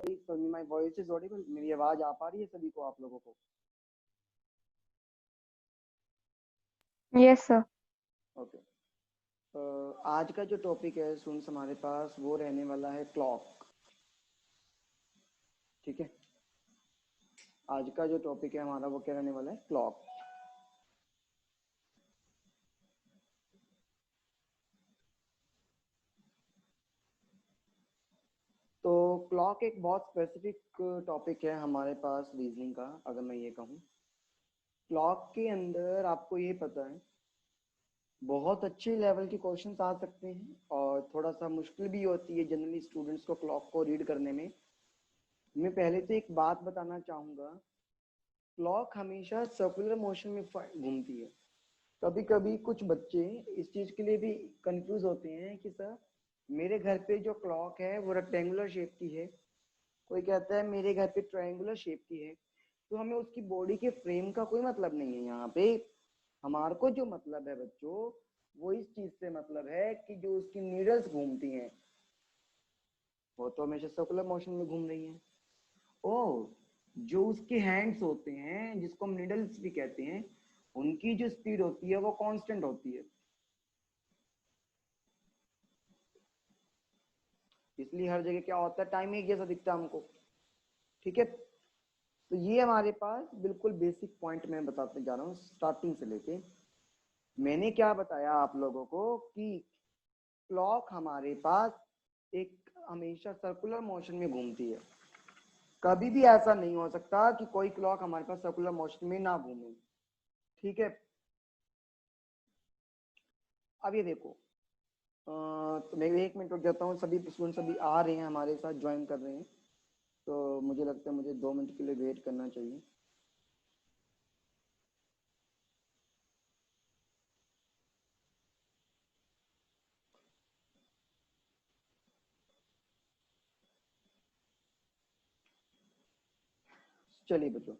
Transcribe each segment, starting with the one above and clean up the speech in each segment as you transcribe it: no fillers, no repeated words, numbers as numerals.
My voice is Audible? मेरी आवाज आ पा रही है सभी को, आप लोगों को? Yes sir. ओके। आज का जो टॉपिक है स्टूडेंट्स हमारे पास वो रहने वाला है क्लॉक। ठीक है, आज का जो टॉपिक है हमारा वो क्या रहने वाला है? क्लॉक। तो क्लॉक एक बहुत स्पेसिफिक टॉपिक है हमारे पास रीजनिंग का। अगर मैं ये कहूँ, क्लॉक के अंदर आपको ये पता है बहुत अच्छे लेवल के क्वेश्चंस आ सकते हैं और थोड़ा सा मुश्किल भी होती है जनरली स्टूडेंट्स को क्लॉक को रीड करने में। मैं पहले तो एक बात बताना चाहूँगा, क्लॉक हमेशा सर्कुलर मोशन में घूमती है। कभी कभी कुछ बच्चे इस चीज़ के लिए भी कंफ्यूज होते हैं कि सर मेरे घर पे जो क्लॉक है वो रेक्टेंगुलर शेप की है, कोई कहता है मेरे घर पे ट्रायंगुलर शेप की है। तो हमें उसकी बॉडी के फ्रेम का कोई मतलब नहीं है यहाँ पे। हमारे को जो मतलब है बच्चों, वो इस चीज से मतलब है कि जो उसकी नीडल्स घूमती हैं वो तो हमेशा सर्कुलर मोशन में घूम रही हैं। ओ, जो उसके हैंड्स होते हैं जिसको हम नीडल्स भी कहते हैं, उनकी जो स्पीड होती है वो कांस्टेंट होती है, इसलिए हर जगह क्या होता है, टाइम एक जैसा दिखता है हमको। ठीक है, तो ये हमारे पास बिल्कुल बेसिक पॉइंट मैं बताते जा रहा हूँ स्टार्टिंग से लेके। मैंने क्या बताया आप लोगों को कि क्लॉक हमारे पास एक हमेशा सर्कुलर मोशन में घूमती है। कभी भी ऐसा नहीं हो सकता कि कोई क्लॉक हमारे पास सर्कुलर मोशन में ना घूमे। ठीक है, अब ये देखो, तो मैं 1 मिनट रुक जाता हूँ। सभी स्टूडेंट सभी आ रहे हैं हमारे साथ, ज्वाइन कर रहे हैं, तो मुझे लगता है मुझे 2 मिनट के लिए वेट करना चाहिए। चलिए बच्चों,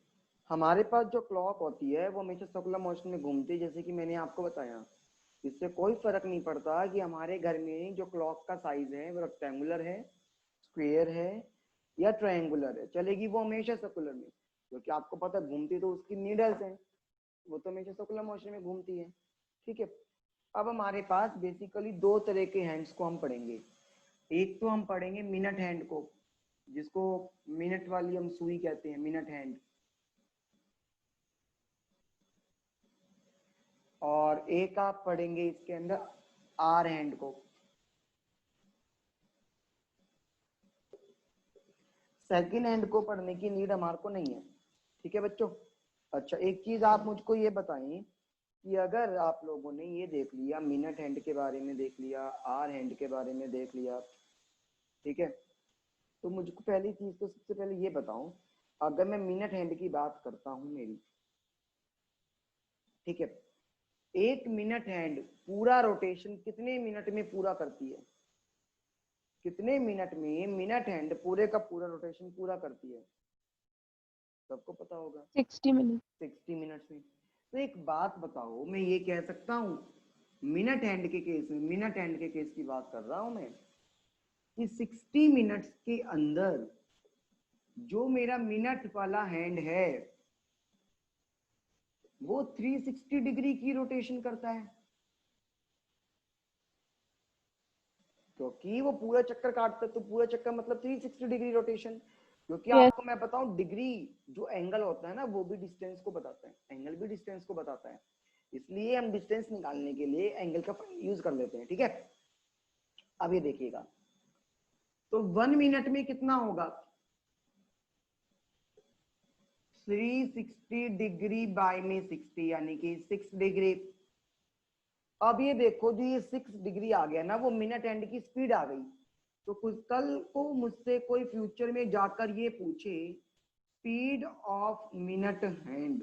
हमारे पास जो क्लॉक होती है वो हमेशा सर्कुलर मोशन में घूमती है, जैसे कि मैंने आपको बताया। इससे कोई फर्क नहीं पड़ता कि हमारे घर में जो क्लॉक का साइज है वो रेक्टेंगुलर है, स्क्वायर है या ट्रायंगुलर है, चलेगी वो हमेशा सर्कुलर में, क्योंकि आपको पता है घूमती तो उसकी नीडल्स हैं, वो तो हमेशा सर्कुलर मोशन में घूमती है। ठीक है, अब हमारे पास बेसिकली दो तरह के हैंड्स को हम पढ़ेंगे। एक तो हम पढ़ेंगे मिनट हैंड को, जिसको मिनट वाली हम सुई कहते हैं, मिनट हैंड। और एक आप पढ़ेंगे इसके अंदर आर हैंड को। सेकंड हैंड को पढ़ने की नीड हमारे को नहीं है। ठीक है बच्चों? अच्छा, एक चीज आप मुझको ये बताएं कि अगर आप लोगों ने ये देख लिया, मिनट हैंड के बारे में देख लिया, आर हैंड के बारे में देख लिया, ठीक है, तो मुझको पहली चीज तो सबसे पहले ये बताओ, अगर मैं मिनट हैंड की बात करता हूं मेरी, ठीक है, एक मिनट हैंड पूरा रोटेशन कितने मिनट में पूरा करती है? कितने मिनट में मिनट हैंड पूरे का पूरा रोटेशन पूरा करती है? सबको पता होगा 60 मिनट। 60 मिनट्स में। तो एक बात बताओ, मैं ये कह सकता हूँ मिनट हैंड के केस में, मिनट हैंड के केस की बात कर रहा हूं मैं, कि 60 मिनट्स के अंदर जो मेरा मिनट वाला हैंड है वो 360 डिग्री की रोटेशन करता है, क्योंकि वो पूरा चक्कर काटता है, तो पूरा चक्कर मतलब 360 डिग्री रोटेशन। क्योंकि यस। आपको मैं बताऊं, डिग्री जो एंगल होता है ना वो भी डिस्टेंस को बताता है, एंगल भी डिस्टेंस को बताता है, इसलिए हम डिस्टेंस निकालने के लिए एंगल का यूज कर लेते हैं। ठीक है, अब ये देखिएगा, तो 1 मिनट में कितना होगा? 360 डिग्री बाय में 60 यानी कि 6 डिग्री। अब ये देखो, जो ये 6 डिग्री आ गया ना, वो मिनट एंड की स्पीड आ गई। तो कुछ कल को मुझसे कोई फ्यूचर में जाकर ये पूछे स्पीड ऑफ मिनट हैंड,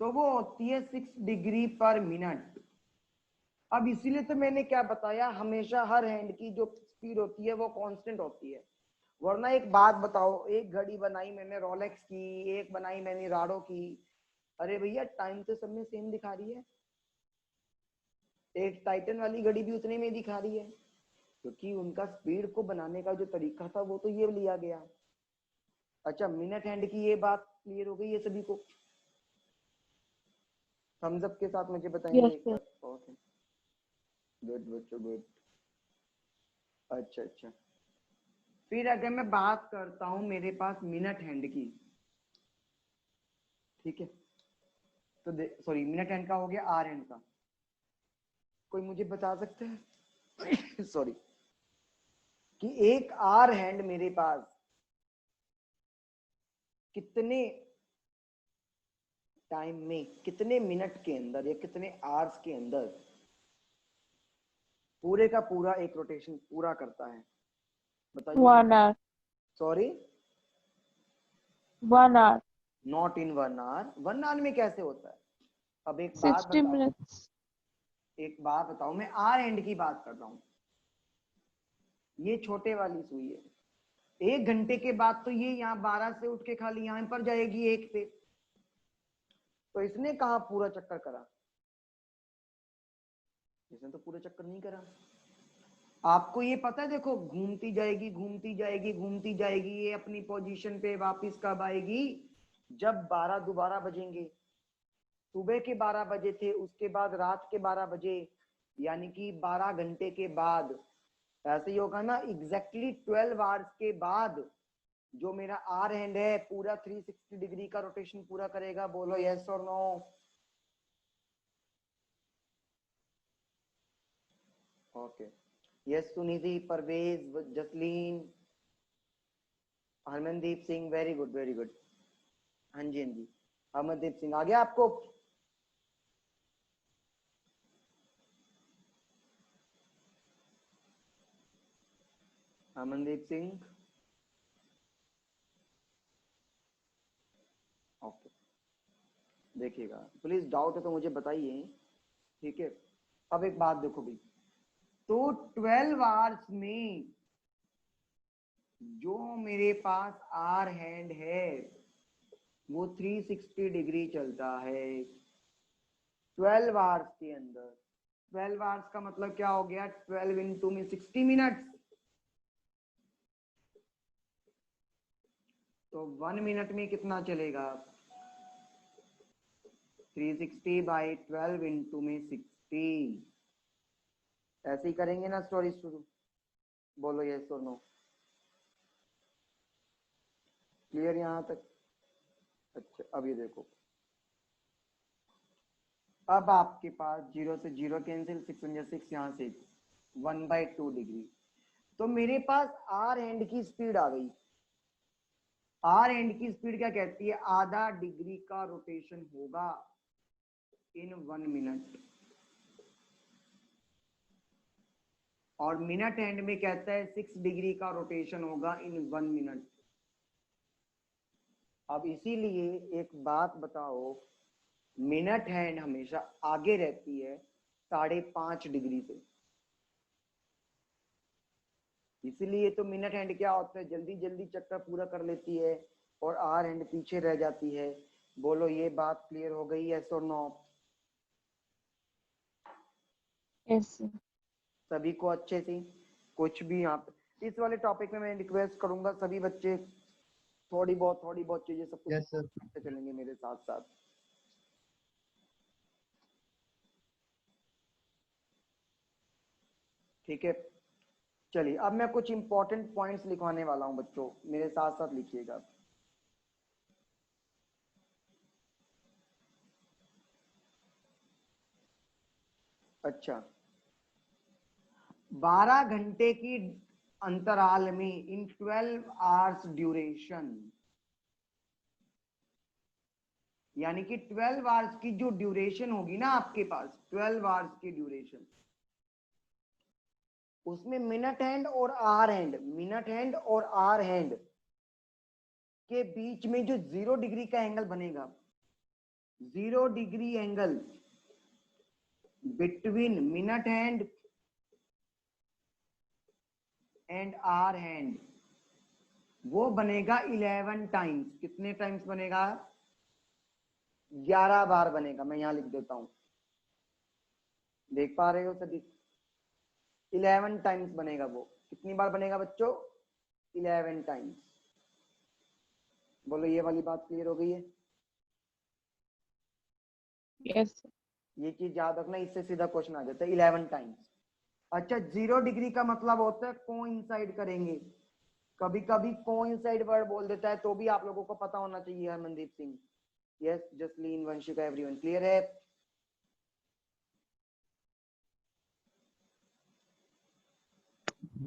तो वो होती है 6 डिग्री पर मिनट। अब इसीलिए तो मैंने क्या बताया, हमेशा हर हैंड की जो स्पीड होती है वो कांस्टेंट होती है। वरना एक बात बताओ, एक घड़ी बनाई मैंने रोलेक्स की, एक बनाई मैंने राडो की, अरे भैया टाइम तो सब में सेम दिखा रही है, एक टाइटन वाली घड़ी भी उतने में दिखा रही है, क्योंकि उनका स्पीड को बनाने का जो तरीका था वो तो ये लिया गया। अच्छा, मिनट हैंड की ये बात क्लियर हो गई है सभी को? थम्स अप के साथ मुझे बताएंगे यस एक सर। बार। ओके, गुड बच्चों, गुड। अच्छा अच्छा, फिर अगर मैं बात करता हूं मेरे पास मिनट हैंड की, ठीक है, तो सॉरी, मिनट हैंड का हो गया, आर हैंड का। कोई मुझे बता सकते हैं सॉरी, कि एक आर हैंड मेरे पास कितने टाइम में, कितने मिनट के अंदर या कितने आवर्स के अंदर पूरे का पूरा एक रोटेशन पूरा करता है? बताइए 1 मुझे। Hour. Sorry, 1 hour. Not in 1 hour. 1 hour में कैसे होता है? अब एक बात 60 बताओ, मिनट्स। एक बात बताओ, मैं आर हैंड की बात कर रहा हूं, ये छोटे वाली सुई है। 1 घंटे के बाद तो ये यहाँ 12 से उठ के खाली यहाँ पर जाएगी 1 पे, तो इसने कहा पूरा चक्कर करा? इसने तो पूरा चक्कर नहीं करा। आपको ये पता है, देखो घूमती जाएगी घूमती जाएगी घूमती जाएगी, ये अपनी पोजीशन पे वापस कब आएगी? जब 12 दोबारा बजेंगे। सुबह के 12 बजे थे, उसके बाद रात के 12 बजे, यानी कि 12 घंटे के बाद। ऐसे ही होगा ना, एग्जैक्टली 12 आवर्स के बाद जो मेरा आर हैंड है पूरा 360 डिग्री का रोटेशन पूरा करेगा। बोलो यस और no. Okay, yes Sunidhi, Parvez, Jasleen, Harmandeep Singh, very good very good. हाँ जी हाँ जी, हरमनदीप सिंह आ गया आपको? हरमनदीप सिंह, ओके। देखिएगा, प्लीज डाउट है तो मुझे बताइए, ठीक है। अब एक बात देखो भाई, तो 12 आवर्स में जो मेरे पास आर हैंड है वो 360 डिग्री चलता है 12 आवर्स के अंदर। 12 आवर्स का मतलब क्या हो गया? 12 इंटू में 60 मिनट, तो 1 मिनट में कितना चलेगा? 360 बाई 12 इंटू में 60। ऐसे ही करेंगे ना स्टोरी शुरू? बोलो यस और नो। क्लियर यहां तक? अच्छा, अब ये देखो, अब आपके पास 0 से 0 कैंसिल, 6 यहाँ से 1/2 डिग्री, तो मेरे पास आर एंड की स्पीड आ गई। आर एंड की स्पीड क्या कहती है? आधा डिग्री का रोटेशन होगा इन 1 मिनट, और मिनट एंड में कहता है 6 डिग्री का रोटेशन होगा इन 1 मिनट। अब इसीलिए एक बात बताओ, मिनट हैंड हमेशा आगे रहती है 5.5 डिग्री से। इसीलिए तो मिनट हैंड क्या होता है, जल्दी जल्दी चक्कर पूरा कर लेती है, और आर हैंड पीछे रह जाती है। बोलो ये बात क्लियर हो गई, यस और नो? यस। सभी को अच्छे से? कुछ भी यहाँ पे इस वाले टॉपिक में मैं रिक्वेस्ट करूंगा, सभी बच्चे थोड़ी बहुत चीजें सब कुछ करते चलेंगे मेरे साथ साथ। ठीक है, चलिए अब मैं कुछ इंपॉर्टेंट पॉइंट्स लिखवाने वाला हूं बच्चों, मेरे साथ साथ लिखिएगा। अच्छा, 12 घंटे की अंतराल में, इन 12 आवर्स ड्यूरेशन, यानी कि 12 आवर्स की जो ड्यूरेशन होगी ना आपके पास, 12 आवर्स की ड्यूरेशन, उसमें मिनट हैंड और आर हैंड, मिनट हैंड और आर हैंड के बीच में जो 0 डिग्री का एंगल बनेगा, 0 degree angle between minute hand and hour hand, वो बनेगा 11 टाइम्स। कितने टाइम्स बनेगा? 11 बार बनेगा। मैं यहां लिख देता हूं, देख पा रहे हो सभी? 11 टाइम्स बनेगा। वो कितनी बार बनेगा बच्चों? 11 टाइम्स। बोलो ये वाली बात क्लियर हो गई है? Yes sir. ये चीज याद रखना, इससे सीधा क्वेश्चन आ जाता है 11 टाइम्स। अच्छा 0 डिग्री का मतलब होता है कोइंसाइड करेंगे। कभी कभी कोइंसाइड वर्ड बोल देता है, तो भी आप लोगों को पता होना चाहिए। Harmandeep Singh, yes, Jasleen, Vanshika, everyone clear है?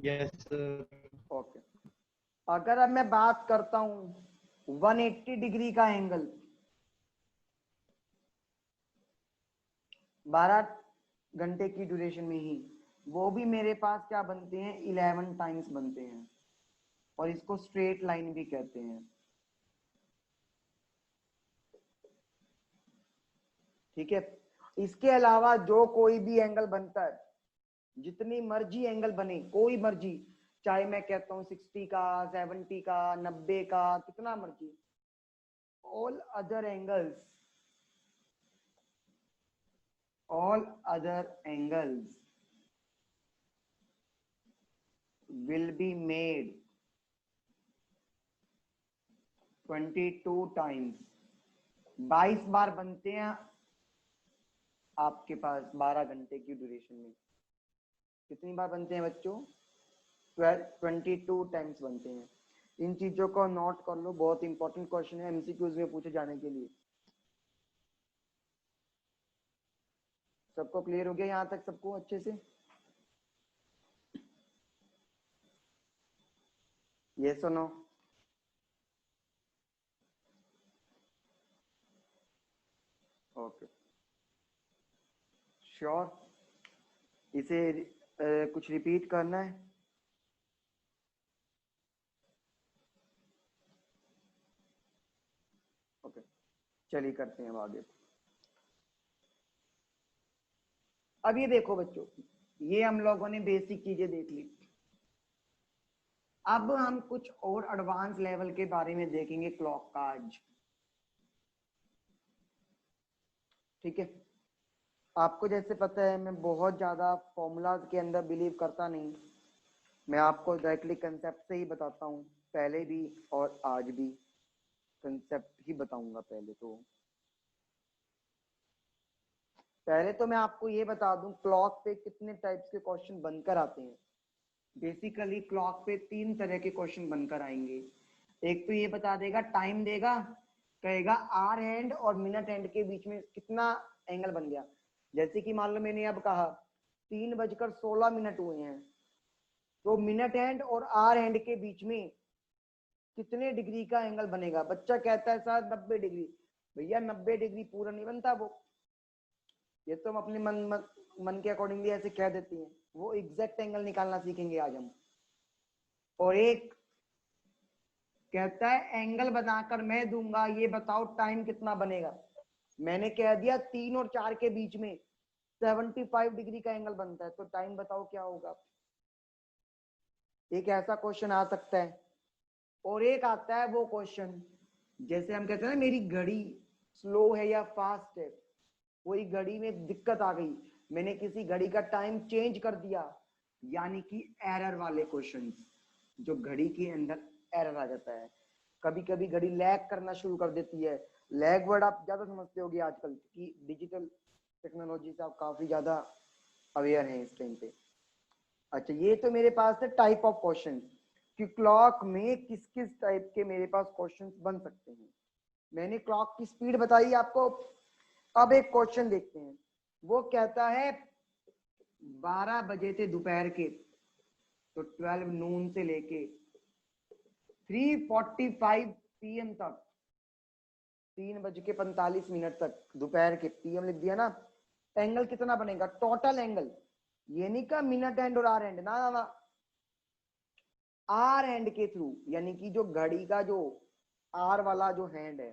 Yes sir. ओके। अगर अब मैं बात करता हूं 180 डिग्री का एंगल, 12 घंटे की ड्यूरेशन में ही, वो भी मेरे पास क्या बनते हैं? 11 टाइम्स बनते हैं। और इसको स्ट्रेट लाइन भी कहते हैं। ठीक है। इसके अलावा जो कोई भी एंगल बनता है, जितनी मर्जी एंगल बने, कोई मर्जी, चाहे मैं कहता हूं 60 का, 70 का, 90 का, कितना मर्जी, all other angles, all other angles will be made 22 times। 22 बार बनते हैं आपके पास 12 घंटे की ड्यूरेशन में। कितनी बार बनते हैं बच्चों? 22 टाइम्स बनते हैं। इन चीजों को नोट कर लो, बहुत इंपॉर्टेंट क्वेश्चन है, एमसीक्यूज में पूछे जाने के लिए। सबको क्लियर हो गया यहां तक? सबको अच्छे से? ये सुनो, ओके, श्योर? इसे कुछ रिपीट करना है? ओके, चलिए करते हैं अब आगे। अब ये देखो बच्चों, ये हम लोगों ने बेसिक चीजें देख ली। अब हम कुछ और एडवांस लेवल के बारे में देखेंगे क्लॉक का आज। ठीक है। आपको जैसे पता है, मैं बहुत ज्यादा फॉर्मूलाज के अंदर बिलीव करता नहीं। मैं आपको डायरेक्टली कंसेप्ट से ही बताता हूँ, पहले भी और आज भी कंसेप्ट ही बताऊंगा। पहले तो मैं आपको ये बता दूं, क्लॉक पे कितने टाइप्स के क्वेश्चन बनकर आते हैं। बेसिकली क्लॉक पे 3 तरह के क्वेश्चन बनकर आएंगे। एक तो ये बता देगा, टाइम देगा, कहेगा आर हैंड और मिनट हैंड के बीच में कितना एंगल बन गया। जैसे कि मान लो मैंने अब कहा 3:16 हुए हैं, तो मिनट हैंड और आर हैंड के बीच में कितने डिग्री का एंगल बनेगा। बच्चा कहता है सर 90 डिग्री। भैया 90 डिग्री पूरा नहीं बनता वो, ये तो हम अपने मन के अकॉर्डिंगली ऐसे कह देते हैं। वो एग्जैक्ट एंगल निकालना सीखेंगे आज हम। और एक कहता है एंगल बनाकर मैं दूंगा, ये बताओ टाइम कितना बनेगा। मैंने कह दिया 3 और 4 के बीच में 75 डिग्री का एंगल बनता है, तो टाइम बताओ क्या होगा। एक ऐसा क्वेश्चन आ सकता है। और एक आता है वो क्वेश्चन, जैसे हम कहते हैं ना मेरी घड़ी स्लो है या फास्ट है, कोई घड़ी में दिक्कत आ गई, मैंने किसी घड़ी का टाइम चेंज कर दिया, यानी कि एरर वाले क्वेश्चंस, जो घड़ी के अंदर एरर आ जाता है। कभी कभी घड़ी लैग करना शुरू कर देती है। लैग वर्ड आप ज्यादा समझते होगे आजकल की डिजिटल टेक्नोलॉजी से, आप काफी ज्यादा अवेयर हैं इस टाइम पे। अच्छा, ये तो मेरे पास है टाइप ऑफ क्वेश्चन कि क्लॉक में किस किस टाइप के मेरे पास क्वेश्चन बन सकते हैं। मैंने क्लॉक की स्पीड बताई आपको। अब एक क्वेश्चन देखते हैं। वो कहता है 12 बजे थे दोपहर के, तो 12 नून से लेके 3:45 PM तक, 3:45 तक दोपहर के, PM लिख दिया ना, एंगल कितना बनेगा टोटल एंगल। ये नहीं का मिनट हैंड और आर हैंड, ना ना ना, आर हैंड के थ्रू, यानी कि जो घड़ी का जो आर वाला जो हैंड है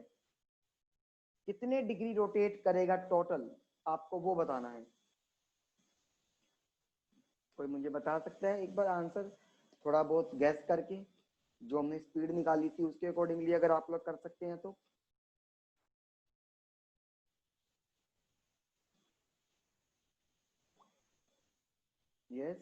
कितने डिग्री रोटेट करेगा टोटल, आपको वो बताना है। कोई मुझे बता सकता है एक बार आंसर, थोड़ा बहुत गैस करके, जो हमने स्पीड निकाली थी उसके अकॉर्डिंगली अगर आप लोग कर सकते हैं तो। यस,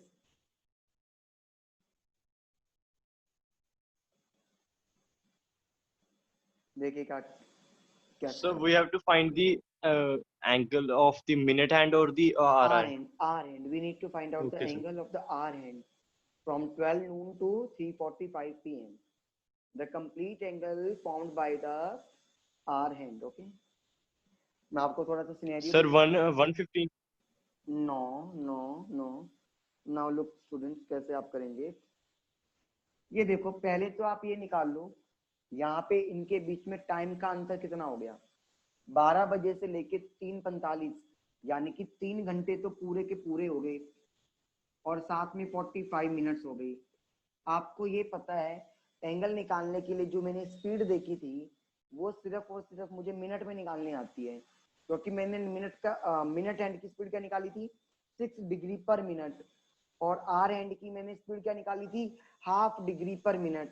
देखिए क्या क्या So we have to find the angle of the minute hand or the hour R hand. hand, R hand. We need to find out the Okay, sir. angle of the R hand from 12 noon to 3:45 p.m. The complete angle formed by the R hand. Okay. मैं आपको थोड़ा सा scenario Sir, 115. No no no now look students, कैसे आप करेंगे ये देखो। पहले तो आप ये निकाल लो, यहाँ पे इनके बीच में टाइम का अंतर कितना हो गया, 12 बजे से लेके 3:45, यानी कि 3 घंटे तो पूरे के पूरे हो गए, और साथ में 45 मिनट्स हो गई। आपको ये पता है एंगल निकालने के लिए जो मैंने स्पीड देखी थी वो सिर्फ और सिर्फ मुझे मिनट में निकालनी आती है, क्योंकि मैंने मिनट हैंड की स्पीड क्या निकाली थी, 6 डिग्री पर मिनट, और आर हैंड की मैंने स्पीड क्या निकाली थी, हाफ डिग्री पर मिनट।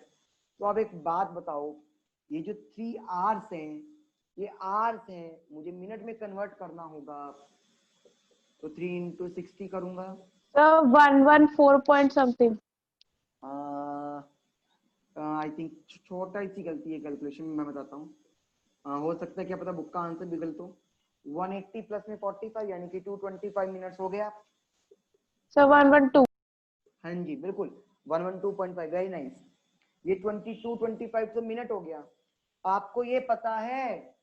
तो अब एक बात बताओ, ये जो 3 आवर्स हैं, ये आवर्स हैं, मुझे मिनट में कन्वर्ट करना होगा, तो 3 into 60 करूंगा। So 114 point something. I think छोटा सी गलती है कैलकुलेशन में, मैं बताता हूँ। हो सकता है क्या पता बुक का आंसर भी गलत हो। 180 प्लस में 45 यानी कि 225 मिनट्स हो गया। So 112. हाँ जी बिल्कुल 112.5, वेरी नाइस। ये 22-25 तो मिनट हो गया। आपको ये पता है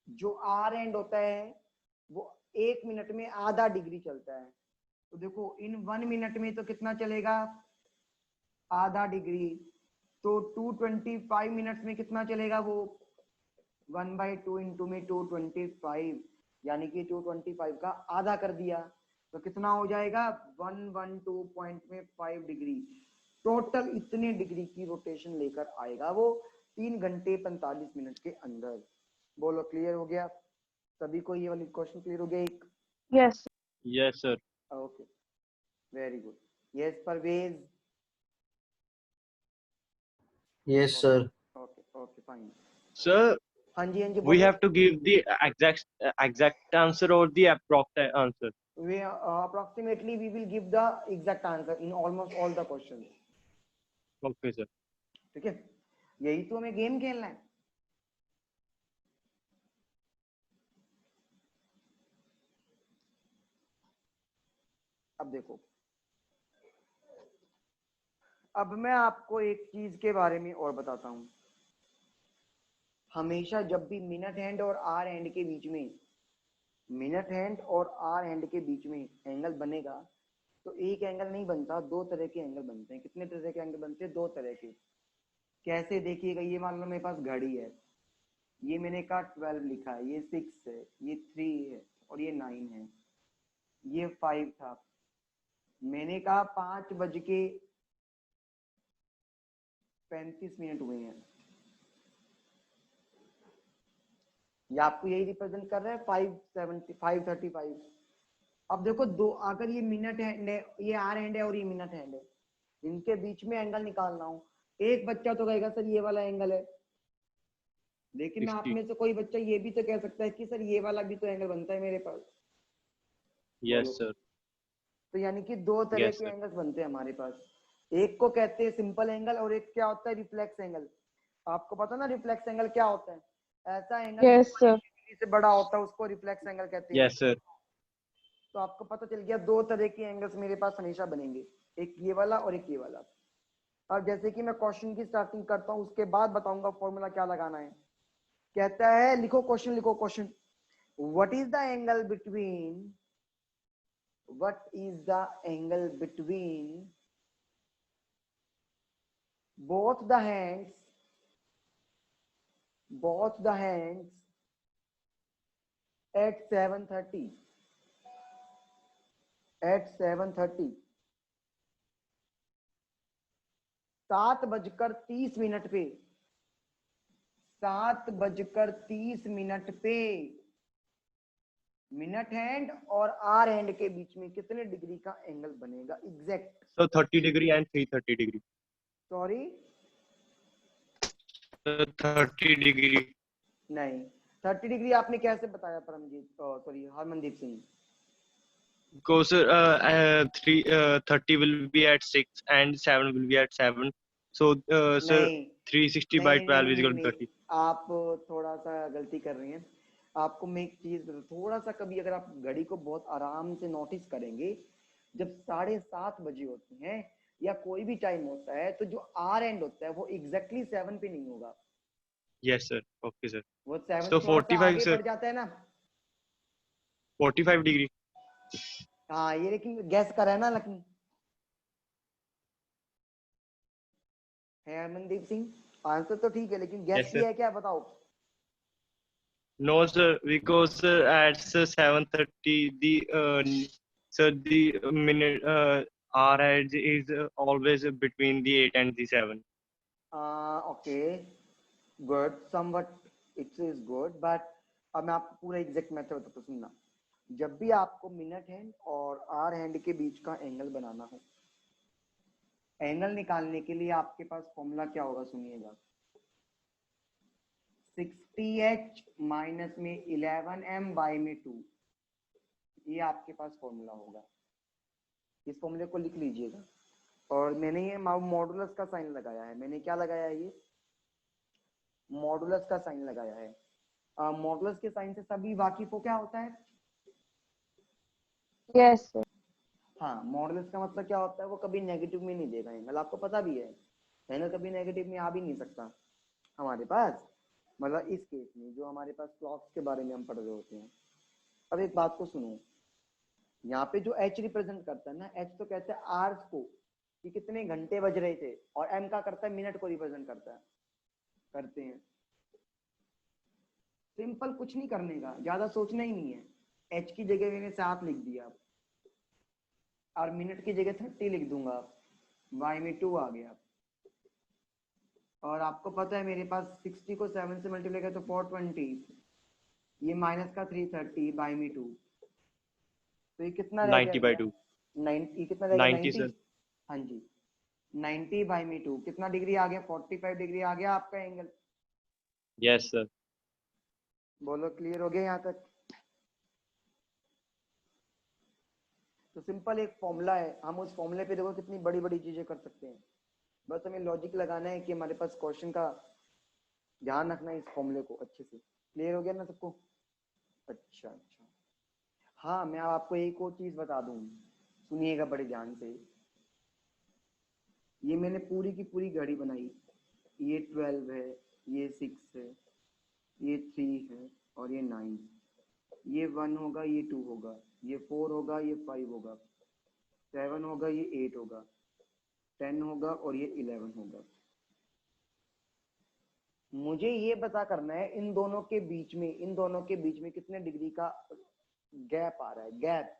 जो आर एंड होता है वो 1 मिनट में आधा डिग्री चलता है, तो देखो इन 1 मिनट में तो कितना चलेगा, आधा डिग्री, तो 225 मिनट्स में कितना चलेगा वो, 1/2 इंटू में 225, यानी कि 225 का आधा कर दिया, तो कितना हो जाएगा 112.5 डिग्री। टोटल इतने डिग्री की रोटेशन लेकर आएगा वो 3 घंटे 45 मिनट के अंदर। बोलो क्लियर हो गया सभी को, ये वाली क्वेश्चन क्लियर हो गया एक? Yes. Yes, sir. Okay very good. Yes Parvez? Yes, sir. Okay okay fine. Sir, हाँ जी हाँ जी we बोलो। have to give the exact answer or the approximate answer. We approximately we will give the exact answer in almost all the questions. Okay, sir. ठीक है, यही तो हमें game खेलना है। अब देखो, अब मैं आपको एक चीज के बारे में और बताता हूं। हमेशा जब भी मिनट हैंड और आर हैंड के बीच में, मिनट हैंड और आर हैंड के बीच में एंगल बनेगा, तो एक एंगल नहीं बनता, दो तरह के एंगल बनते हैं। कितने तरह के एंगल बनते हैं? दो तरह के। कैसे देखिएगा, ये मान लो मेरे पास घड़ी है, ये मैंने कहा 12 लिखा है, ये 6 है, ये 3 है, और ये 9 है, ये 5 था। मैंने कहा 5:35 हुए हैं, ये आपको यही रिप्रेजेंट कर रहा है 5:35। अब देखो दो, अगर ये मिनट हैंड है, ये आर हैंड है और ये मिनट हैंड है, इनके बीच में एंगल निकालना हो, एक बच्चा तो कहेगा सर ये वाला एंगल है, लेकिन आप 60. में से कोई बच्चा ये भी तो कह सकता है कि सर ये वाला भी तो एंगल बनता है मेरे पास। Yes, बोलो। sir. तो यानी कि दो तरह Yes, के sir. एंगल्स बनते हैं हमारे पास, एक को कहते हैं सिंपल एंगल और एक क्या होता है, रिफ्लेक्स एंगल। आपको पता ना रिफ्लेक्स एंगल क्या होता है? ऐसा एंगल Yes, sir. से बड़ा होता है उसको रिफ्लेक्स एंगल कहते हैं। Yes, sir. तो आपको पता चल गया दो तरह के एंगल्स मेरे पास हमेशा बनेंगे, एक ये वाला और एक ये वाला। अब जैसे कि मैं क्वेश्चन की स्टार्टिंग करता हूँ, उसके बाद बताऊंगा फॉर्मूला क्या लगाना है। कहता है लिखो क्वेश्चन, लिखो question. What is the angle between, what is the angle between both the hands, both the hands at 7:30, at 7:30, 7:30 पे, 7:30 पे मिनट हैंड और आर हैंड के बीच में कितने डिग्री का एंगल बनेगा exact? So 30 degree and 330 degree. Sorry 30 degree. नहीं, 30 डिग्री आपने कैसे बताया Paramjeet, sorry Harmandeep Singh? Because 30 will be at 6 and 7 will be at 7. So, sir, नहीं 360 by नहीं नहीं 12 नहीं is नहीं equal to नहीं 30. आप थोड़ा सा गलती कर रही हैं। आपको मैं एक चीज बता, थोड़ा सा कभी अगर आप घड़ी को बहुत आराम से नोटिस करेंगे, जब 7:30 बजे होती हैं या कोई भी टाइम होता है, तो जो आर एंड होता है वो एग्जैक्टली 7 पे नहीं होगा, Yes, sir. Okay, sir. वो 7 So से थोड़ा सा 45, आगे sir. बढ़ जाता है ना। 45 degree. हाँ, ये लेकिन गैस कर है ना लेकिन है हरमनदीप सिंह, आंसर तो ठीक है लेकिन गैस Yes, भी sir. है क्या, बताओ। No, sir, because at 7:30 the minute hour edge is always between the 8 and the 7. Okay, good, somewhat it is good, but अब मैं आपको पूरा एग्जैक्ट मेथड बताता हूं, सुनना। जब भी आपको मिनट हैंड और आर हैंड के बीच का एंगल बनाना हो, एंगल निकालने के लिए आपके पास फॉर्मूला क्या होगा, सुनिएगा। 60h माइनस में 11m बाई में 2, ये आपके पास फॉर्मूला होगा। इस फॉर्मूले को लिख लीजिएगा। और मैंने ये मॉडुलस का साइन लगाया है, मैंने क्या लगाया है, ये मॉडुलस का साइन लगाया है। मॉडुलस के साइन से सभी वाकिफ हो क्या होता है। Yes, sir. हाँ, मॉडुलस का मतलब क्या होता है, वो कभी नेगेटिव में नहीं देगा एंगल, आपको पता भी है एंगल कभी नेगेटिव में आ भी नहीं सकता हमारे पास, मतलब इस केस में जो हमारे पास क्लॉक्स के बारे में हम पढ़ रहे होते हैं। अब एक बात को सुनो, यहाँ पे जो एच रिप्रेजेंट करता है ना, एच तो कहते हैं आवर्स को कि कितने घंटे बज रहे थे, और एम का करता है मिनट को रिप्रेजेंट करता है, करते हैं। सिंपल, कुछ नहीं करने का, ज्यादा सोचना ही नहीं है। एच की जगह मैंने 7 लिख दिया और मिनट की जगह 30 लिख दूंगा, वाई में 2 आ गया। और आपको पता है मेरे पास 60 को 7 से मल्टीप्लाई किया तो 420, ये माइनस का 330 बाई में 2, तो ये कितना रह 90 by गया, 2. 90, कितना रहेगा 90, 90। sir. हाँ जी, 90 बाई में 2 कितना डिग्री आ गया, 45 डिग्री आ गया आपका एंगल। Yes, sir. बोलो, क्लियर हो गया यहाँ तक। तो सिंपल एक फॉर्मूला है, हम उस फॉर्मूले पे देखो कितनी बड़ी बड़ी चीजें कर सकते हैं। बस हमें लॉजिक लगाना है कि हमारे पास क्वेश्चन का ध्यान रखना है इस फॉर्मूले को अच्छे से। क्लियर हो गया ना सबको। अच्छा अच्छा, हाँ मैं आपको एक और चीज बता दूं, सुनिएगा बड़े ध्यान से। ये मैंने पूरी की पूरी घड़ी बनाई, ये 12 है, ये 6 है, ये 3 है और ये 9, ये 1 होगा, ये 2 होगा, ये 4 होगा, ये 5 होगा, 7 होगा, ये 8 होगा, 10 होगा और ये 11 होगा। मुझे ये पता करना है इन दोनों के बीच में कितने डिग्री का गैप आ रहा है, गैप।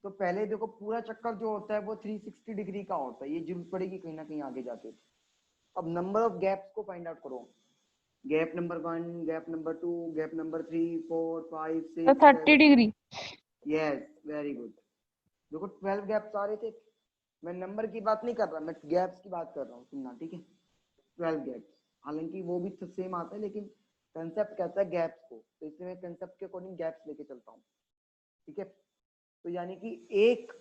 तो पहले देखो पूरा चक्कर जो होता है वो 360 डिग्री का होता है, ये जरूरत पड़ेगी कहीं ना कहीं आगे जाके। अब नंबर ऑफ गैप्स को फाइंड आउट करो, gap number 1, gap number 2, gap number 3, 4, 5, 6, So 30 degree. Yes, very good. देखो 12 गैप्स आ रहे थे, मैं नंबर की बात नहीं कर रहा, मैं गैप्स की बात कर रहा हूँ, सुनना ठीक है। 12 गैप्स, हालांकि वो भी तो सेम आता है लेकिन कंसेप्ट कहता है गैप्स को, तो इसलिए मैं कंसेप्ट के अकॉर्डिंग गैप्स लेके चलता हूँ, ठीक है। तो यानी कि एक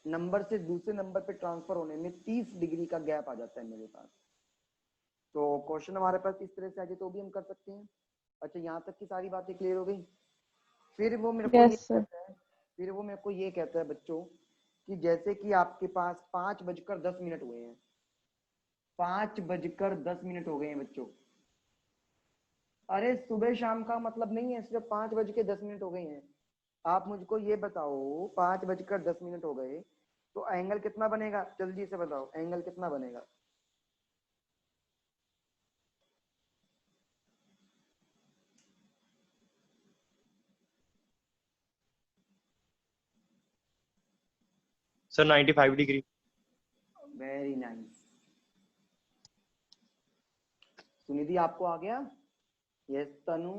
नंबर से दूसरे नंबर पे ट्रांसफर होने में 30 डिग्री का गैप आ जाता है मेरे पास। तो क्वेश्चन हमारे पास इस तरह से आ जाए तो भी हम कर सकते हैं। अच्छा, यहाँ तक की सारी बातें क्लियर हो गई। फिर वो मेरे को ये Yes, sir. कहता है, फिर वो मेरे को ये कहता है बच्चों कि जैसे कि आपके पास 5:10 हुए हैं, 5:10 हो गए हैं बच्चों। अरे सुबह शाम का मतलब नहीं है, सिर्फ 5:10 हो गए हैं। आप मुझको ये बताओ, 5:10 हो गए तो एंगल कितना बनेगा, जल्दी से बताओ एंगल कितना बनेगा। Sir, 95 degree. Very nice. Sunidhi आपको आ गया, यस तनु,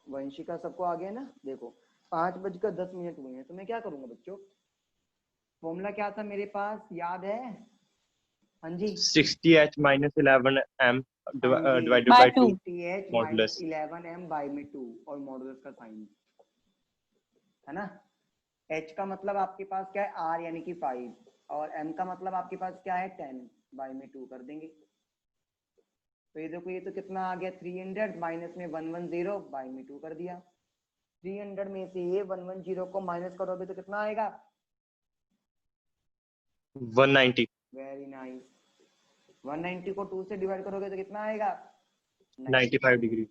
वंशिका सबको आ गया ना। देखो 5:10 हुए हैं तो मैं क्या करूंगा बच्चों, फॉर्मूला क्या था मेरे पास, याद है। हाँ जी, 60h minus 11m हाँ जी, divided By by 2 2. 60h modulus. - 11m by में 2 और मॉडुलस का साइन है ना। h का मतलब आपके पास क्या है, r यानी कि 5, और m का मतलब आपके पास क्या है 10 बाई में 2 कर देंगे। तो ये देखो ये तो कितना आ गया 300 माइनस में 110 बाई में 2 कर दिया। 300 में से ये 110 को माइनस करोगे तो कितना आएगा 190। Very nice. 190 को 2 से डिवाइड करोगे तो कितना आएगा 95 डिग्री।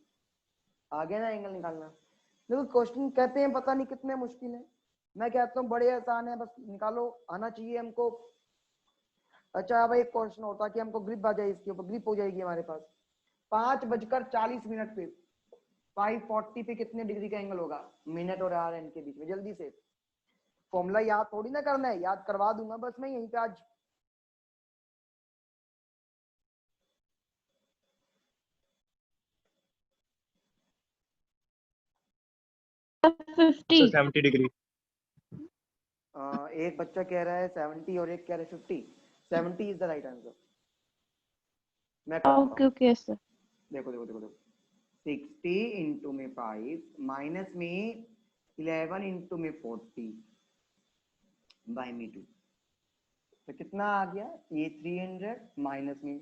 आ गया ना एंगल निकालना। देखो क्वेश्चन कहते हैं पता नहीं कितने मुश्किल है, मैं कहता हूँ बड़े आसान है, बस निकालो आना चाहिए हमको। अच्छा अब एक क्वेश्चन होता कि हमको ग्रिप आ जाए, इसके ऊपर ग्रिप हो जाएगी हमारे पास 5:40 पे 5:40 पे कितने डिग्री का एंगल होगा मिनट और आर एन के बीच में। जल्दी से फॉर्मूला याद थोड़ी ना करना है, याद करवा दूंगा बस मैं यहीं पे आज। So 50. 70 डिग्री। एक बच्चा कह रहा है 70 और एक कह रहा है 50। 70 इज द राइट आंसर। मैं कहूंगा Okay, okay, sir. देखो देखो देखो देखो 60 इंटू में 5 माइनस में 11 इंटू में 40 बाई में 2 तो कितना आ गया ये 300 माइनस में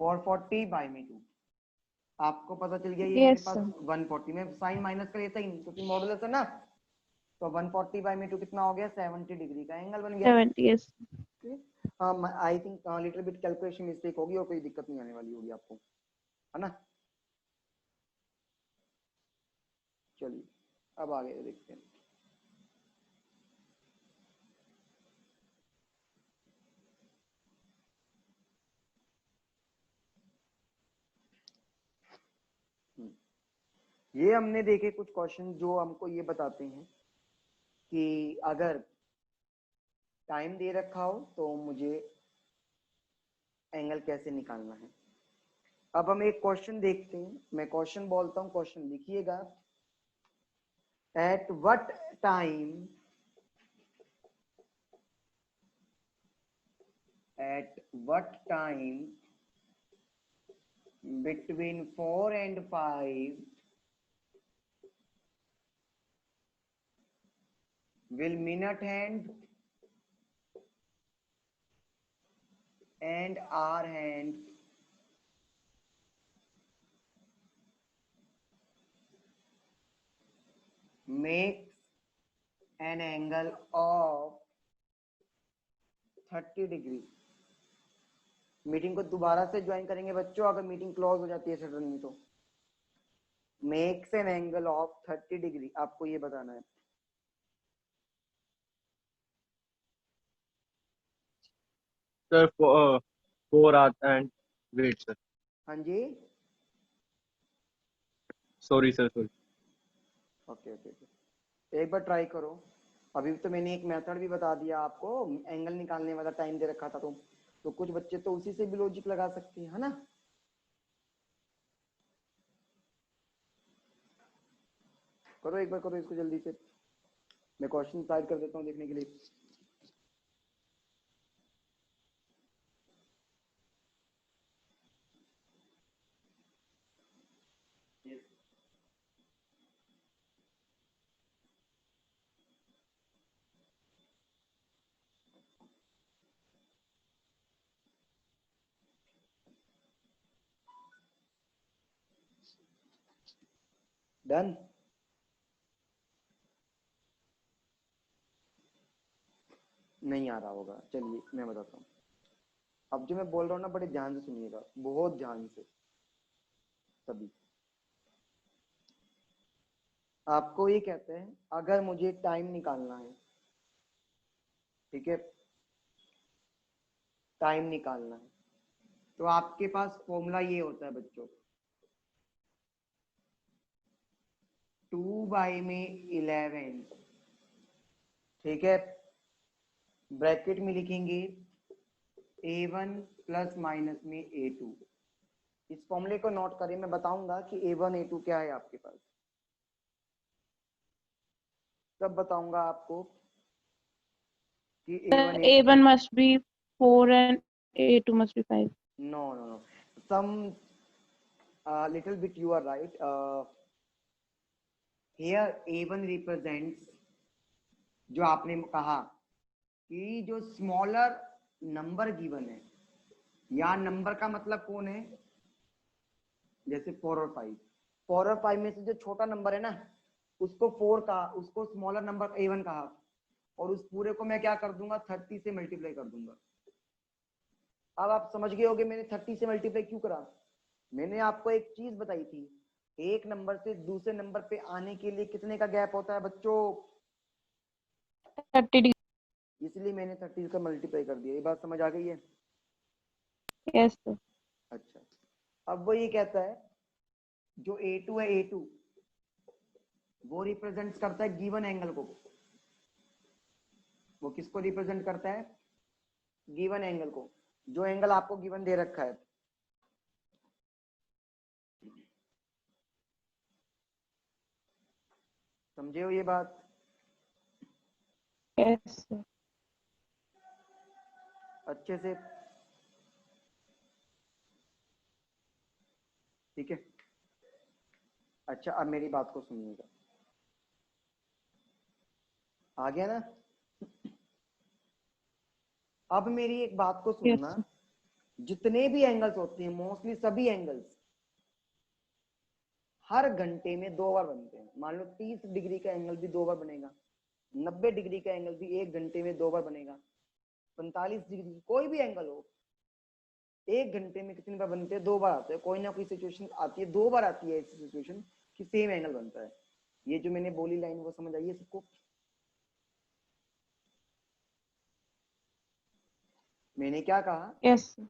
440 बाई में 2। आपको पता चल गया ये मेरे Yes, पास sir. 140 में साइन माइनस कर लेता ही नहीं क्योंकि मॉडुलस है ना। तो 140 बाई में 2 कितना हो गया 70 डिग्री का एंगल बन गया। 70, yes. I think little bit calculation mistake होगी और कोई दिक्कत नहीं आने वाली होगी आपको, है ना। चलिए अब आगे देखते हैं। ये हमने देखे कुछ क्वेश्चन जो हमको ये बताते हैं कि अगर टाइम दे रखा हो तो मुझे एंगल कैसे निकालना है। अब हम एक क्वेश्चन देखते हैं, मैं क्वेश्चन बोलता हूं, क्वेश्चन लिखिएगा। At what time between 4 and 5 will minute hand and hour hand makes an angle of 30 degree. Meeting को दोबारा से ज्वाइन करेंगे बच्चों, अगर मीटिंग क्लोज हो जाती है सडनली तो। Makes an angle of 30 degree, आपको ये बताना है। Sir 4 hour and wait sir. हाँ जी sorry sir sorry. Okay okay okay एक बार ट्राई करो। अभी तो मैंने एक मेथड भी बता दिया आपको, एंगल निकालने वाला टाइम दे रखा था तो कुछ बच्चे तो उसी से भी लॉजिक लगा सकते हैं, है ना। करो एक बार करो इसको जल्दी से, मैं क्वेश्चन टाइप कर देता हूँ देखने के लिए। डन। नहीं आ रहा होगा, चलिए मैं बताता हूँ। अब जो मैं बोल रहा हूँ ना बड़े ध्यान से सुनिएगा, बहुत ध्यान से सभी। आपको ये कहते हैं अगर मुझे टाइम निकालना है, ठीक है, टाइम निकालना है तो आपके पास फॉर्मूला ये होता है बच्चों, 2 बाई में 11, ठीक है, ब्रैकेट में लिखेंगे a1 प्लस माइनस में a2। इस फॉर्मूले को नोट करें, मैं बताऊंगा कि a1 a2 क्या है आपके पास, तब बताऊंगा आपको कि a1 a2। A1 must be 4 and A2 must be 5. No, some little bit you are right. Here a1 represents जो आपने कहा कि जो स्मॉलर नंबर गिवन है, या नंबर का मतलब कौन है, जैसे 4 और 5, 4 और 5 में से जो छोटा नंबर है ना उसको 4 कहा, उसको स्मॉलर नंबर A1 कहा, और उस पूरे को मैं क्या कर दूंगा 30 से मल्टीप्लाई कर दूंगा। अब आप समझ गए होगे मैंने 30 से मल्टीप्लाई क्यों करा। मैंने आपको एक चीज बताई थी, एक नंबर से दूसरे नंबर पे आने के लिए कितने का गैप होता है बच्चों, 30 डिग्री। इसलिए मैंने 30 का मल्टीप्लाई कर दिया। ये बात समझ आ गई है? Yes sir. अच्छा, अब वो ये कहता है जो A2 है, A2 वो रिप्रेजेंट करता है गिवन एंगल को। वो किसको रिप्रेजेंट करता है, गिवन एंगल को, जो एंगल आपको गिवन दे रखा है। समझे हो ये बात? Yes sir. अच्छे से, ठीक है। अच्छा, अब मेरी बात को सुनिएगा, आ गया ना? अब मेरी एक बात को यस सुनना, सर। जितने भी एंगल्स होते हैं, मोस्टली सभी एंगल्स हर घंटे में 2 बार बनते हैं। मान लो 30 डिग्री का एंगल भी 2 बार बनेगा, 90 डिग्री का एंगल भी 1 घंटे में 2 बार बनेगा, 45 डिग्री कोई भी एंगल हो 1 घंटे में कितनी बार बनते हैं, 2 बार आते हैं। कोई ना कोई सिचुएशन आती है, 2 बार आती है ऐसी सिचुएशन कि सेम एंगल बनता है। ये जो मैंने बोली लाइन वो समझ आई है सबको? मैंने क्या कहा, यस सर।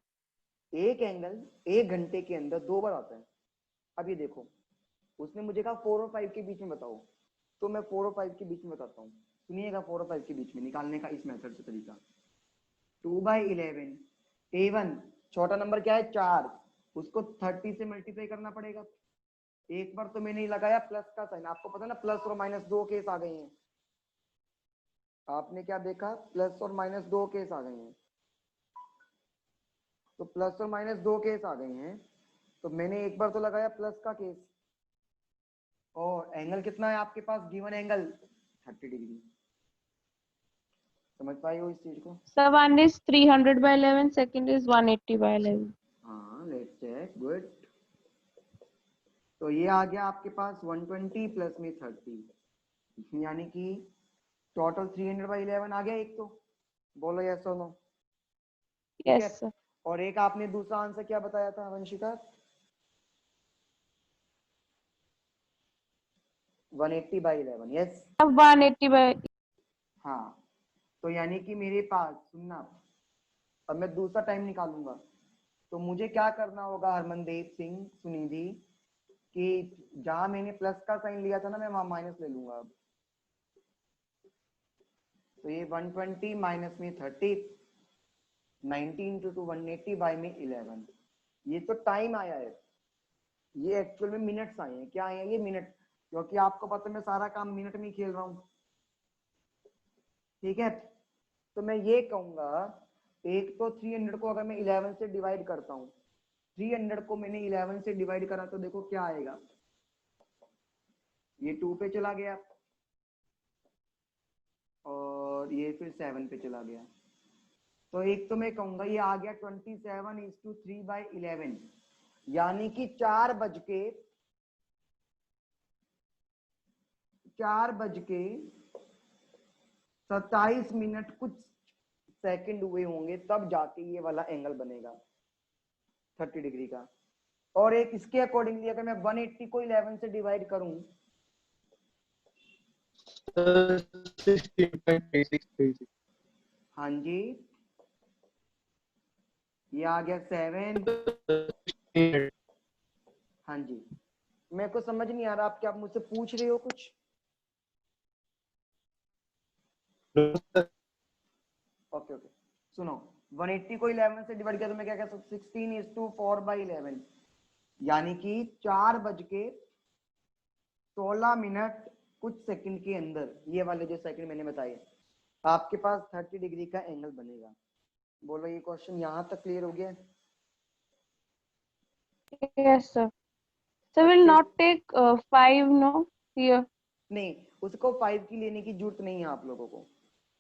एक एंगल 1 घंटे के अंदर 2 बार आता है। अब ये देखो, उसने मुझे कहा 4 और 5 के बीच में बताओ, तो मैं 4 और 5 के बीच में बताता हूँ। सुनिएगा, 4 और 5 के बीच में निकालने का इस मेथड से तरीका, 2/11 A1 छोटा नंबर क्या है 4, उसको 30 से मल्टीप्लाई करना पड़ेगा। एक बार तो मैंने लगाया प्लस का साइन, आपको पता है ना प्लस और माइनस 2 केस आ गए हैं। आपने क्या देखा, प्लस और माइनस 2 केस आ गए हैं। तो प्लस और माइनस 2 केस आ गए हैं, तो मैंने एक बार तो लगाया प्लस का केस। और एंगल कितना है आपके पास, गिवन एंगल 30 डिग्री। समझ पाए हो इस चीज को? Sir, one is 300/11, second is 180/11. हाँ, लेट्स चेक, गुड। तो ये आ गया आपके पास 120 प्लस में 30, यानी कि टोटल 300/11 आ गया एक। तो बोलो यस और नो, ठीक है। Yes sir. और एक आपने दूसरा आंसर क्या बताया था वंशिका, 180/11, यस। अब 180 हाँ, तो यानी कि मेरे पास, सुनना, अब मैं दूसरा टाइम निकालूंगा, तो मुझे क्या करना होगा हरमनदेव सिंह सुनिधि, कि जहां मैंने प्लस का साइन लिया था ना, मैं वहां माइनस ले लूंगा अब। तो ये 120 माइनस में 30, 90 इंटू 2 180/11। ये तो टाइम आया है, ये एक्चुअल में मिनट्स आए हैं। क्या आए हैं ये, मिनट, क्योंकि आपको पता है मैं सारा काम मिनट में ही खेल रहा हूँ, ठीक है। तो मैं ये कहूंगा, एक तो 300 को अगर मैं 11 से डिवाइड करता हूँ, 300 को मैंने 11 से डिवाइड करा तो देखो क्या आएगा, ये 2 पे चला गया और ये फिर 7 पे चला गया। तो एक तो मैं कहूंगा ये आ गया 27/3/11, यानी कि 4:27 कुछ सेकंड हुए होंगे, तब जाके ये वाला एंगल बनेगा 30 डिग्री का। और एक इसके अकॉर्डिंगली अगर मैं 180 को 11 से डिवाइड करूं, 16.3636। हाँ जी, ये आ गया 7। हाँ जी, मेरे को समझ नहीं आ रहा, आप क्या मुझसे पूछ रहे हो कुछ? ओके ओके, सुनो, 180 को 11 से डिवाइड किया तो मैं क्या कह सकता हूँ, 16:4/11, यानी कि 4:16 कुछ सेकंड के अंदर ये वाले जो सेकंड मैंने बताए, आपके पास 30 डिग्री का एंगल बनेगा। बोलो ये क्वेश्चन यहाँ तक क्लियर हो गया? Yes sir. So will अच्छे, not take 5 no here. नहीं, उसको 5 की लेने की जरूरत नहीं है आप लोगों को,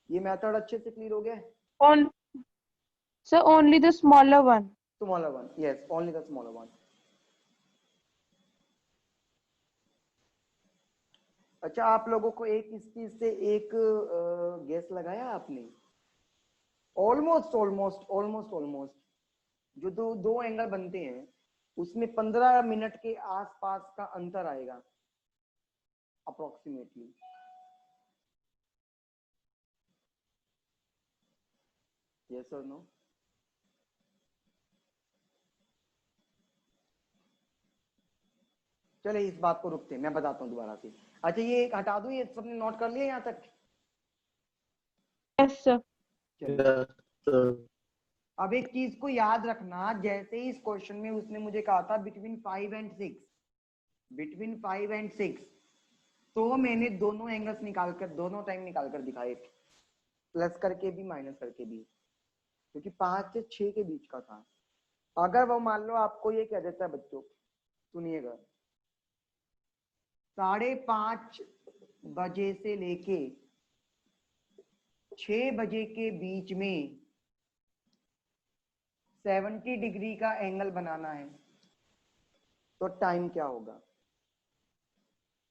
ये मेथड अच्छे से क्लियर हो गया? On, sir, only the smaller one. Smaller one, yes, only the smaller one. अच्छा, आप लोगों को एक इस चीज से एक गेस लगाया आपने? ऑलमोस्ट ऑलमोस्ट ऑलमोस्ट ऑलमोस्ट जो दो दो एंगल बनते हैं उसमें 15 मिनट के आसपास का अंतर आएगा अप्रोक्सीमेटली। यस और नो? चले इस बात को रुकते हैं, मैं बताता हूँ दोबारा से। अच्छा, ये एक हटा दूं, ये सबने नोट कर लिया यहाँ तक? Yes, sir. चलिए, Yes, sir. अब एक चीज को याद रखना, जैसे ही इस क्वेश्चन में उसने मुझे कहा था बिटवीन 5 एंड 6, बिटवीन 5 एंड 6, तो मैंने दोनों एंगल्स निकालकर दोनों टाइम निकालकर दिखाए, प्लस करके भी माइनस करके भी, क्योंकि 5 से 6 के बीच का था। अगर वो मान लो आपको ये कह देता है बच्चों, सुनिएगा, 5:30 बजे से लेके 6 बजे के बीच में 70 डिग्री का एंगल बनाना है, तो टाइम क्या होगा?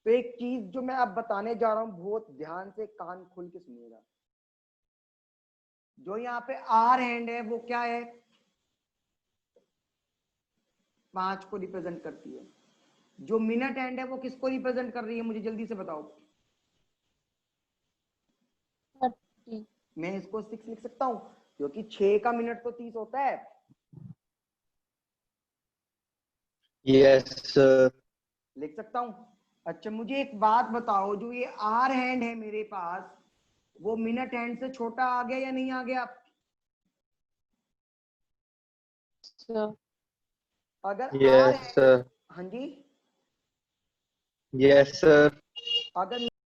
तो एक चीज जो मैं अब बताने जा रहा हूं, बहुत ध्यान से कान खोल के सुनिएगा। जो यहाँ पे आर हैंड है वो क्या है? 5 को रिप्रेजेंट करती है। जो मिनट हैंड है वो किसको रिप्रेजेंट कर रही है, मुझे जल्दी से बताओ। 30. मैं इसको 6 लिख सकता हूं क्योंकि 6 का मिनट तो 30 होता है। Yes, sir. लिख सकता हूं। अच्छा, मुझे एक बात बताओ, जो ये आर हैंड है मेरे पास, वो मिनट हैंड से छोटा आ गया या नहीं आ गया? Sir. अगर आर Yes, हैंड, sir. हाँ जी, Yes, sir. अगर